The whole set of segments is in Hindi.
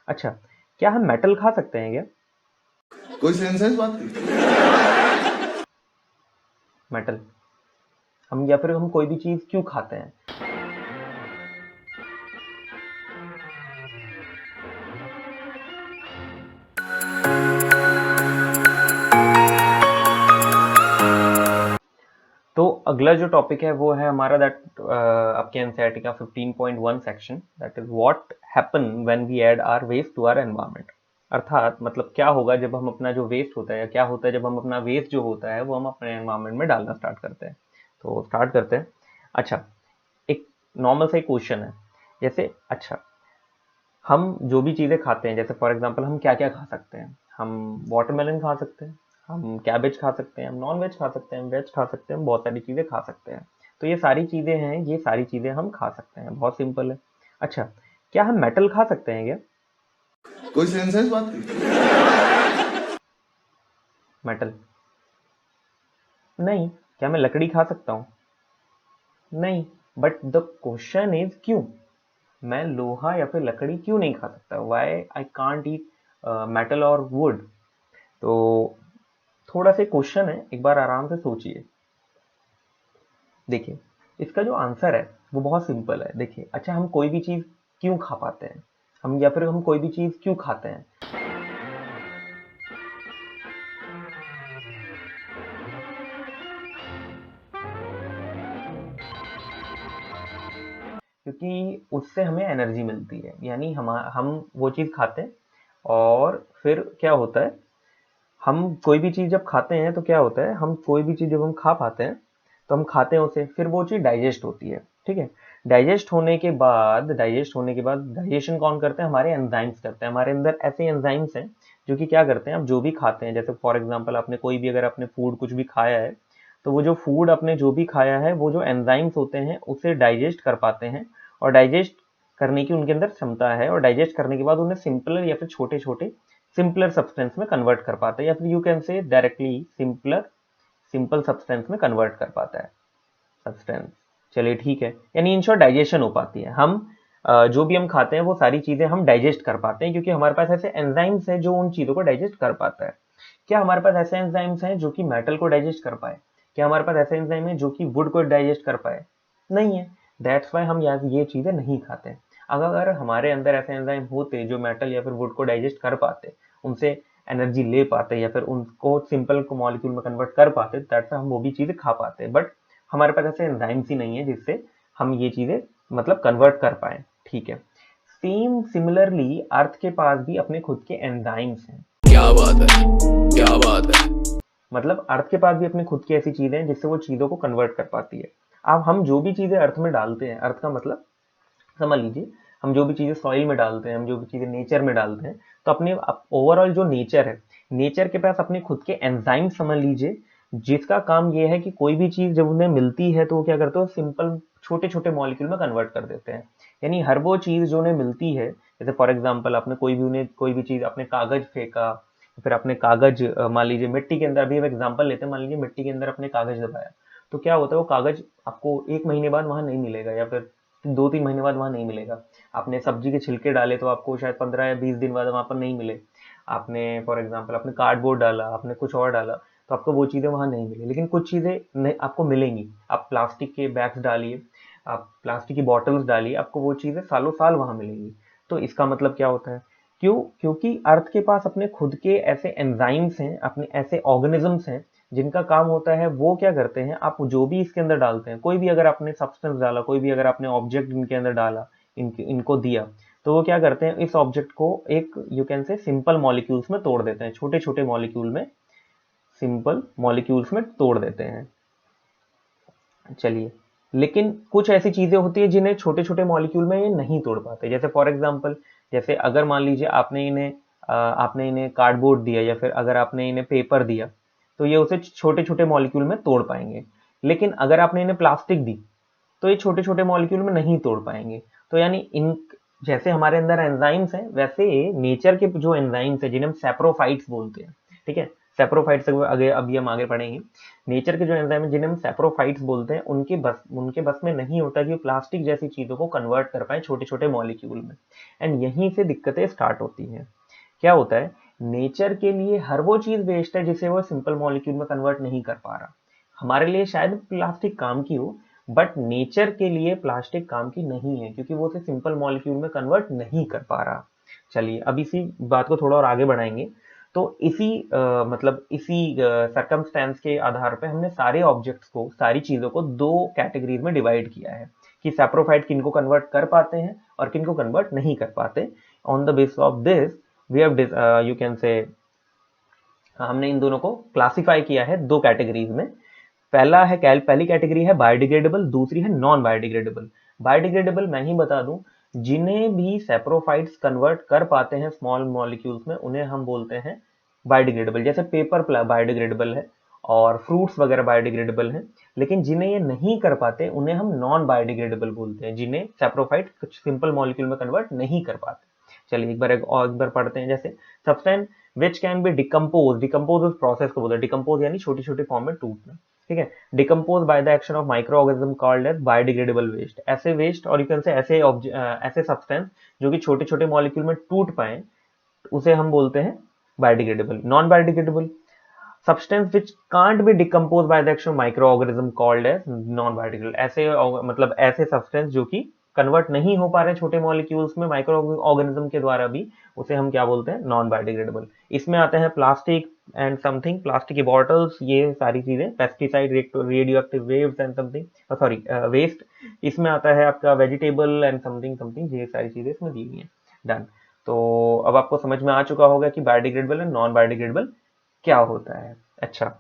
अच्छा, क्या हम मेटल खा सकते हैं क्या? कोई सेंस है इस बात की? मेटल हम या फिर हम कोई भी चीज क्यों खाते हैं? तो अगला जो टॉपिक है वो है हमारा दैट आपके एनसीईआरटी का 15.1 section, that is what happen when we add our waste to our environment. अर्थात मतलब क्या होगा जब हम अपना जो वेस्ट होता है, या क्या होता है जब हम अपना वेस्ट जो होता है वो हम अपने एनवायरनमेंट में डालना स्टार्ट करते हैं। तो स्टार्ट करते हैं। अच्छा, एक नॉर्मल सा क्वेश्चन है, जैसे अच्छा हम जो भी चीज़ें खाते हैं, जैसे फॉर एग्जांपल हम क्या क्या खा सकते हैं? हम वाटरमेलन खा सकते हैं, हम कैबेज खा सकते हैं, हम नॉन वेज खा सकते हैं, वेज खा सकते हैं, हम बहुत सारी चीज़ें खा सकते हैं। तो ये सारी चीज़ें हैं, ये सारी चीज़ें हम खा सकते हैं, बहुत सिंपल है। अच्छा, क्या हम मेटल खा सकते हैं क्या? कोई सेंस है इस बात की? मेटल नहीं। क्या मैं लकड़ी खा सकता हूँ? नहीं। बट द क्वेश्चन इज क्यों मैं लोहा या फिर लकड़ी क्यों नहीं खा सकता? Why I can't eat metal और वुड? तो थोड़ा सा क्वेश्चन है, एक बार आराम से सोचिए। देखिए, इसका जो आंसर है वो बहुत सिंपल है। देखिए, अच्छा हम कोई भी चीज़ क्यों खा पाते हैं, हम या फिर हम कोई भी चीज़ क्यों खाते हैं? क्योंकि उससे हमें एनर्जी मिलती है, यानी हम वो चीज़ खाते हैं और फिर क्या होता है, हम कोई भी चीज़ जब खाते हैं तो क्या होता है, हम कोई भी चीज़ जब हम खा पाते हैं तो हम खाते हैं उसे, फिर वो चीज़ डाइजेस्ट होती है। ठीक है, डाइजेस्ट होने के बाद डाइजेशन कौन करते हैं? हमारे एंजाइम्स करते हैं। हमारे अंदर ऐसे एंजाइम्स हैं जो कि क्या करते हैं, आप जो भी खाते हैं, जैसे फॉर एग्जांपल आपने कोई भी अगर आपने फूड कुछ भी खाया है, तो वो जो फूड आपने जो भी खाया है वो जो एंजाइम्स होते हैं उसे डाइजेस्ट कर पाते हैं, और डाइजेस्ट करने की उनके अंदर क्षमता है, और डाइजेस्ट करने के बाद उन्हें सिंपलर या फिर छोटे छोटे सिंपलर सब्सटेंस में कन्वर्ट कर पाता है, या फिर यू कैन से डायरेक्टली सिंपल सब्सटेंस में कन्वर्ट कर पाता है सब्सटेंस। चलिए ठीक है, यानी इन शॉर्ट डाइजेशन हो पाती है। हम जो भी हम खाते हैं वो सारी चीजें हम डाइजेस्ट कर पाते हैं, क्योंकि हमारे पास ऐसे एंजाइम्स हैं जो उन चीजों को डाइजेस्ट कर पाता है। क्या हमारे पास ऐसे एंजाइम्स हैं जो कि मेटल को डाइजेस्ट कर पाए? क्या हमारे पास ऐसे एंजाइम है जो कि वुड को डाइजेस्ट कर पाए? नहीं है। दैट्स वाई हम ये चीजें नहीं खाते। अगर हमारे अंदर ऐसे एंजाइम होते जो मेटल या फिर वुड को डाइजेस्ट कर पाते, उनसे एनर्जी ले पाते या फिर उनको सिंपल को मॉलिक्यूल में कन्वर्ट कर पाते, दैट्स हम वो भी चीजें खा पाते। बट हमारे पास ऐसे एंजाइम्स ही नहीं है जिससे हम ये चीजें मतलब कन्वर्ट कर पाए। ठीक है, सेम सिमिलरली अर्थ के पास भी अपने खुद के एंजाइम्स हैं। क्या बात है, क्या बात है। मतलब अर्थ के पास भी अपनी खुद की ऐसी चीजें हैं जिससे वो चीजों को कन्वर्ट कर पाती है। अब हम जो भी चीजें अर्थ में डालते हैं, अर्थ का मतलब समझ लीजिए, हम जो भी चीजें सॉइल में डालते हैं, हम जो भी चीजें नेचर में डालते हैं, तो अपने ओवरऑल जो नेचर है, नेचर के पास अपने खुद के एंजाइम समझ लीजिए, जिसका काम ये है कि कोई भी चीज जब उन्हें मिलती है तो वो क्या करते हैं, सिंपल छोटे छोटे मॉलिक्यूल में कन्वर्ट कर देते हैं। यानी हर वो चीज जो उन्हें मिलती है, जैसे फॉर एग्जाम्पल आपने कोई भी चीज, आपने कागज फेंका, फिर आपने कागज मान लीजिए मिट्टी के अंदर, अभी हम एग्जाम्पल लेते हैं, मान लीजिए मिट्टी के अंदर अपने कागज दबाया, तो क्या होता है, वो कागज आपको 1 महीने बाद वहां नहीं मिलेगा, या फिर 2-3 महीने बाद वहां नहीं मिलेगा। आपने सब्जी के छिलके डाले तो आपको शायद 15 या 20 दिन बाद वहां पर नहीं मिले। आपने फॉर एग्जाम्पल आपने कार्डबोर्ड डाला, आपने कुछ और डाला, तो आपको वो चीज़ें वहां नहीं मिली, लेकिन कुछ चीज़ें आपको मिलेंगी। आप प्लास्टिक के बैग्स डालिए, आप प्लास्टिक की बॉटल्स डालिए, आपको वो चीज़ें सालों साल वहां मिलेंगी। तो इसका मतलब क्या होता है, क्योंकि अर्थ के पास अपने खुद के ऐसे एंजाइम्स हैं, अपने ऐसे ऑर्गेनिजम्स हैं जिनका काम होता है, वो क्या करते हैं, आप जो भी इसके अंदर डालते हैं, कोई भी अगर आपने सब्सटेंस डाला, कोई भी अगर आपने ऑब्जेक्ट इनके अंदर डाला, इनको दिया, तो वो क्या करते हैं, इस ऑब्जेक्ट को एक यू कैन से सिंपल मॉलिक्यूल्स में तोड़ देते हैं, छोटे छोटे मॉलिक्यूल में, सिंपल मॉलिक्यूल्स में तोड़ देते हैं। चलिए, लेकिन कुछ ऐसी चीजें होती है जिन्हें छोटे छोटे मॉलिक्यूल में ये नहीं तोड़ पाते, जैसे फॉर एग्जांपल, जैसे अगर मान लीजिए आपने इन्हें कार्डबोर्ड दिया, या फिर अगर आपने इन्हें पेपर दिया, तो ये उसे छोटे छोटे मॉलिक्यूल में तोड़ पाएंगे। लेकिन अगर आपने इन्हें प्लास्टिक दी, तो ये छोटे छोटे मॉलिक्यूल में नहीं तोड़ पाएंगे। तो यानी इन जैसे हमारे अंदर एंजाइम्स हैं, वैसे नेचर के जो एंजाइम्स है जिन्हें हम सैप्रोफाइट्स बोलते हैं, ठीक है, सेप्रोफाइट से आगे अभी हम आगे पढ़ेंगे। नेचर के जो एंजाइम है जिन्हें हम सेप्रोफाइट्स बोलते हैं, उनके बस में नहीं होता कि प्लास्टिक जैसी चीजों को कन्वर्ट कर पाए छोटे छोटे मॉलिक्यूल में, एंड यहीं से दिक्कतें स्टार्ट होती हैं। क्या होता है, नेचर के लिए हर वो चीज वेस्ट है जिसे वो सिंपल मॉलिक्यूल में कन्वर्ट नहीं कर पा रहा। हमारे लिए शायद प्लास्टिक काम की हो, बट नेचर के लिए प्लास्टिक काम की नहीं है क्योंकि वो उसे सिंपल मॉलिक्यूल में कन्वर्ट नहीं कर पा रहा। चलिए अब इसी बात को थोड़ा और आगे बढ़ाएंगे। तो इसी सर्कमस्टेंस के आधार पे हमने सारे ऑब्जेक्ट्स को, सारी चीजों को दो कैटेगरीज में डिवाइड किया है कि सैप्रोफाइट किनको कन्वर्ट कर पाते हैं और किनको कन्वर्ट नहीं कर पाते। On the basis of this we have you can say हमने इन दोनों को क्लासिफाई किया है दो कैटेगरीज में। पहली कैटेगरी है बायोडिग्रेडेबल, दूसरी है नॉन बायोडिग्रेडेबल। बायोडिग्रेडेबल मैं ही बता दूं, जिन्हें भी सैप्रोफाइट्स कन्वर्ट कर पाते हैं स्मॉल मॉलिक्यूल्स में उन्हें हम बोलते हैं बायोडिग्रेडेबल। जैसे पेपर बायोडिग्रेडेबल है और फ्रूट्स वगैरह बायोडिग्रेडेबल हैं, लेकिन जिन्हें ये नहीं कर पाते उन्हें हम नॉन बायोडिग्रेडेबल बोलते हैं, जिन्हें सैप्रोफाइट कुछ सिंपल मॉलिक्यूल में कन्वर्ट नहीं कर पाते। चलिए एक बार पढ़ते हैं। जैसे substance which can be decompose उस प्रोसेस को बोलते हैं। डिकम्पोज यानी छोटी छोटी फॉर्म में टूटना, ठीक है। Decompose by the action of micro organism called as biodegradable waste. ऐसे वेस्ट और यू कैन से ऐसे सब्सटेंस जो कि छोटे छोटे मॉलिक्यूल में टूट पाए उसे हम बोलते हैं biodegradable. Non biodegradable substance which can't be decompose by the action of micro organism called as non biodegradable. ऐसे सब्सटेंस जो कि कन्वर्ट नहीं हो पा रहे छोटे मॉलिक्यूल्स में माइक्रो ऑर्गेनिज्म के द्वारा भी, उसे हम क्या बोलते हैं, नॉन बायोडिग्रेडेबल। इसमें आते हैं प्लास्टिक एंड समथिंग, प्लास्टिक की बॉटल्स, ये सारी चीजें, pesticide, radio active waves and something waste. इसमें आता है आपका वेजिटेबल एंड समथिंग, ये सारी चीजें इसमें दी हुई हैं। डन। तो अब आपको समझ में आ चुका होगा कि बायोडिग्रेडेबल एंड नॉन बायोडिग्रेडेबल क्या होता है। अच्छा,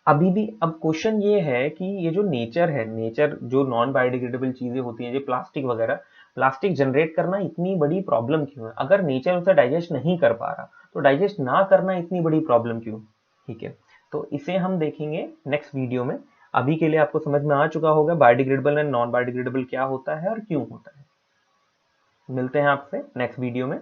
अभी भी अब क्वेश्चन ये है कि ये जो नेचर है, नेचर जो नॉन बायोडिग्रेडेबल चीजें होती हैं, जो प्लास्टिक वगैरह, प्लास्टिक जनरेट करना इतनी बड़ी प्रॉब्लम क्यों है? अगर नेचर उसे डाइजेस्ट नहीं कर पा रहा तो डाइजेस्ट ना करना इतनी बड़ी प्रॉब्लम क्यों? ठीक है, तो इसे हम देखेंगे नेक्स्ट वीडियो में। अभी के लिए आपको समझ में आ चुका होगा बायोडिग्रेडेबल एंड नॉन बायोडिग्रेडेबल क्या होता है और क्यों होता है। मिलते हैं आपसे नेक्स्ट वीडियो में।